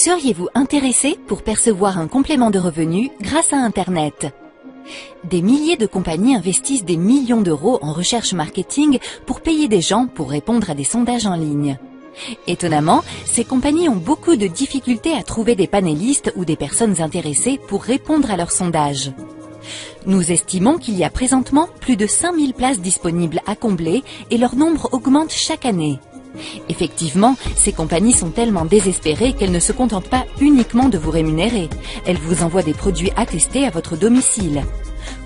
Seriez-vous intéressé pour percevoir un complément de revenus grâce à Internet? Des milliers de compagnies investissent des millions d'euros en recherche marketing pour payer des gens pour répondre à des sondages en ligne. Étonnamment, ces compagnies ont beaucoup de difficultés à trouver des panélistes ou des personnes intéressées pour répondre à leurs sondages. Nous estimons qu'il y a présentement plus de 5000 places disponibles à combler et leur nombre augmente chaque année. Effectivement, ces compagnies sont tellement désespérées qu'elles ne se contentent pas uniquement de vous rémunérer. Elles vous envoient des produits à tester à votre domicile.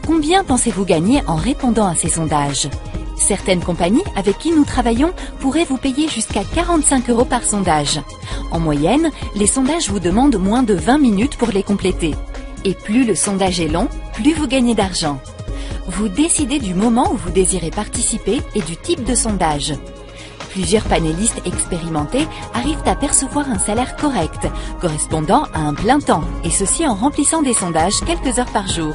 Combien pensez-vous gagner en répondant à ces sondages? Certaines compagnies avec qui nous travaillons pourraient vous payer jusqu'à 45 € par sondage. En moyenne, les sondages vous demandent moins de 20 minutes pour les compléter. Et plus le sondage est long, plus vous gagnez d'argent. Vous décidez du moment où vous désirez participer et du type de sondage. Plusieurs panélistes expérimentés arrivent à percevoir un salaire correct, correspondant à un plein temps, et ceci en remplissant des sondages quelques heures par jour.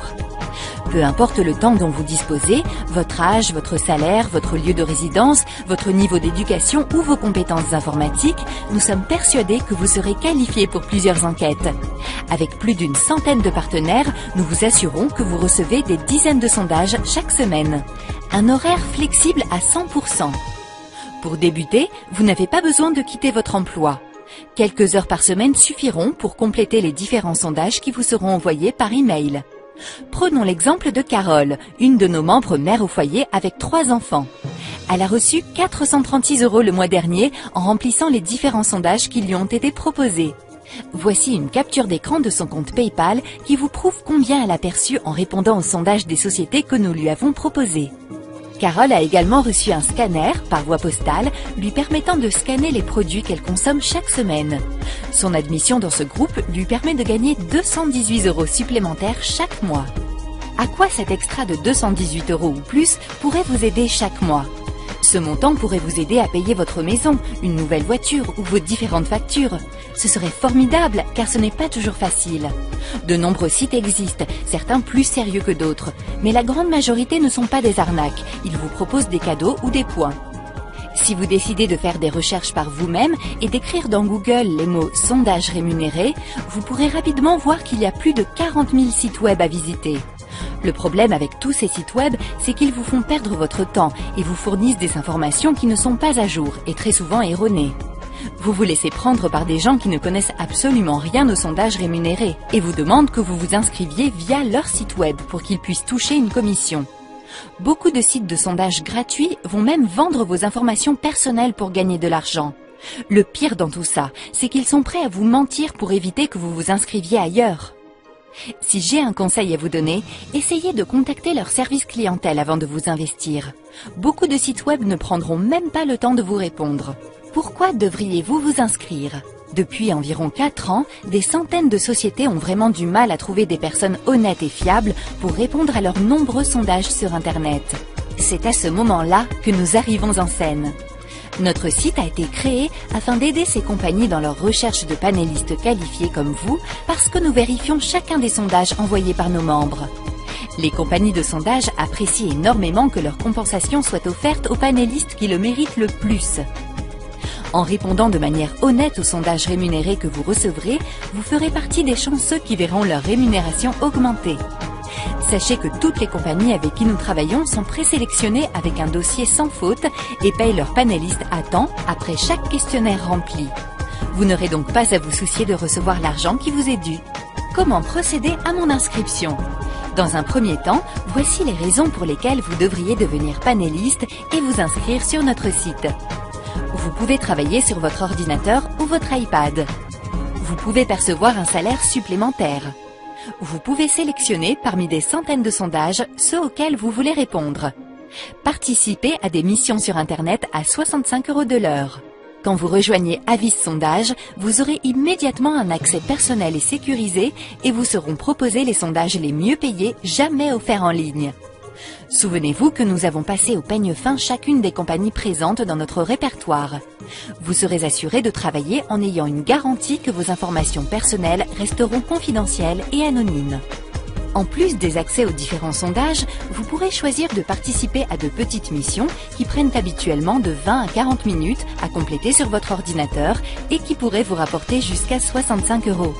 Peu importe le temps dont vous disposez, votre âge, votre salaire, votre lieu de résidence, votre niveau d'éducation ou vos compétences informatiques, nous sommes persuadés que vous serez qualifié pour plusieurs enquêtes. Avec plus d'une centaine de partenaires, nous vous assurons que vous recevez des dizaines de sondages chaque semaine. Un horaire flexible à 100%. Pour débuter, vous n'avez pas besoin de quitter votre emploi. Quelques heures par semaine suffiront pour compléter les différents sondages qui vous seront envoyés par email. Prenons l'exemple de Carole, une de nos membres mère au foyer avec 3 enfants. Elle a reçu 436 € le mois dernier en remplissant les différents sondages qui lui ont été proposés. Voici une capture d'écran de son compte PayPal qui vous prouve combien elle a perçu en répondant aux sondages des sociétés que nous lui avons proposées. Carole a également reçu un scanner par voie postale lui permettant de scanner les produits qu'elle consomme chaque semaine. Son admission dans ce groupe lui permet de gagner 218 € supplémentaires chaque mois. À quoi cet extra de 218 € ou plus pourrait vous aider chaque mois? Ce montant pourrait vous aider à payer votre maison, une nouvelle voiture ou vos différentes factures. Ce serait formidable car ce n'est pas toujours facile. De nombreux sites existent, certains plus sérieux que d'autres, mais la grande majorité ne sont pas des arnaques, ils vous proposent des cadeaux ou des points. Si vous décidez de faire des recherches par vous-même et d'écrire dans Google les mots « sondage rémunéré », vous pourrez rapidement voir qu'il y a plus de 40 000 sites web à visiter. Le problème avec tous ces sites web, c'est qu'ils vous font perdre votre temps et vous fournissent des informations qui ne sont pas à jour et très souvent erronées. Vous vous laissez prendre par des gens qui ne connaissent absolument rien aux sondages rémunérés et vous demandent que vous vous inscriviez via leur site web pour qu'ils puissent toucher une commission. Beaucoup de sites de sondage gratuits vont même vendre vos informations personnelles pour gagner de l'argent. Le pire dans tout ça, c'est qu'ils sont prêts à vous mentir pour éviter que vous vous inscriviez ailleurs. Si j'ai un conseil à vous donner, essayez de contacter leur service clientèle avant de vous investir. Beaucoup de sites web ne prendront même pas le temps de vous répondre. Pourquoi devriez-vous vous inscrire? Depuis environ 4 ans, des centaines de sociétés ont vraiment du mal à trouver des personnes honnêtes et fiables pour répondre à leurs nombreux sondages sur Internet. C'est à ce moment-là que nous arrivons en scène. Notre site a été créé afin d'aider ces compagnies dans leur recherche de panélistes qualifiés comme vous parce que nous vérifions chacun des sondages envoyés par nos membres. Les compagnies de sondage apprécient énormément que leur compensation soit offerte aux panélistes qui le méritent le plus. En répondant de manière honnête aux sondages rémunérés que vous recevrez, vous ferez partie des chanceux qui verront leur rémunération augmenter. Sachez que toutes les compagnies avec qui nous travaillons sont présélectionnées avec un dossier sans faute et payent leurs panélistes à temps après chaque questionnaire rempli. Vous n'aurez donc pas à vous soucier de recevoir l'argent qui vous est dû. Comment procéder à mon inscription? Dans un premier temps, voici les raisons pour lesquelles vous devriez devenir panéliste et vous inscrire sur notre site. Vous pouvez travailler sur votre ordinateur ou votre iPad. Vous pouvez percevoir un salaire supplémentaire. Vous pouvez sélectionner parmi des centaines de sondages ceux auxquels vous voulez répondre. Participez à des missions sur Internet à 65 € de l'heure. Quand vous rejoignez Avis Sondage, vous aurez immédiatement un accès personnel et sécurisé et vous seront proposés les sondages les mieux payés jamais offerts en ligne. Souvenez-vous que nous avons passé au peigne fin chacune des compagnies présentes dans notre répertoire. Vous serez assuré de travailler en ayant une garantie que vos informations personnelles resteront confidentielles et anonymes. En plus des accès aux différents sondages, vous pourrez choisir de participer à de petites missions qui prennent habituellement de 20 à 40 minutes à compléter sur votre ordinateur et qui pourraient vous rapporter jusqu'à 65 €.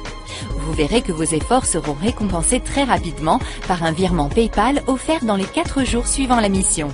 Vous verrez que vos efforts seront récompensés très rapidement par un virement PayPal offert dans les 4 jours suivant la mission.